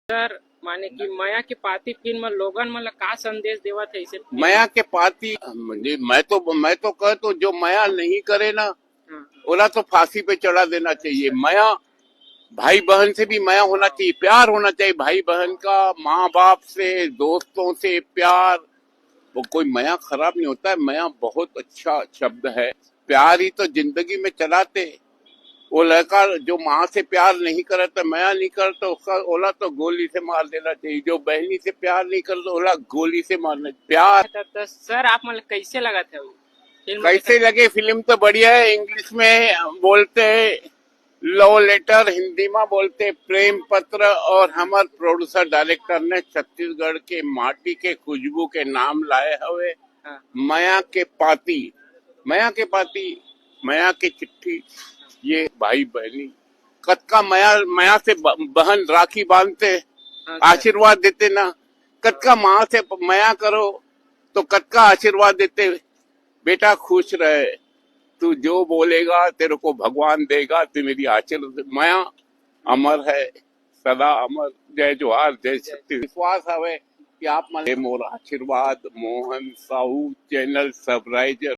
Sir माने की मया के पाती फिल्म लोगन मतलब का संदेश देवत है इसे मया के पाती म्हणजे मैं तो कह तो जो मया नहीं करे ना हाँ, ओला तो फांसी पे चढ़ा देना चाहिए। मया भाई बहन से भी मया होना चाहिए, प्यार होना चाहिए भाई बहन का, माँ बाप से, दोस्तों से प्यार। वो कोई मया खराब नहीं होता है, मया बहुत अच्छा शब्द है। प्यार ही तो जिंदगी में चलाते। वो लड़का जो माँ से प्यार नहीं करता, मया नहीं करता, उसका ओला तो गोली से मार देना चाहिए। जो बहनी से प्यार नहीं करता ओला गोली से मारना। प्यार तो सर आप मतलब कैसे लगा था वो फिल्म कैसे लगे? फिल्म तो बढ़िया है। इंग्लिश में बोलते लव लेटर, हिंदी में बोलते प्रेम पत्र। और हमारे प्रोड्यूसर डायरेक्टर ने छत्तीसगढ़ के माटी के खुशबू के नाम लाए हुए। हाँ, मया के पाती, मया के पाती, मया की चिट्ठी। ये भाई बहनी कतका मया मया से बहन राखी बांधते, हाँ सर, आशीर्वाद देते ना। कतका माँ से मया करो तो कतका आशीर्वाद देते, बेटा खुश रहे, तू जो बोलेगा तेरे को भगवान देगा, तू मेरी आशीर्वाद। मया अमर है, सदा अमर। जय जोहार, जय शक्ति। विश्वास हवे कि आप मले मोर आशीर्वाद। Mohan Sahu channel subscriber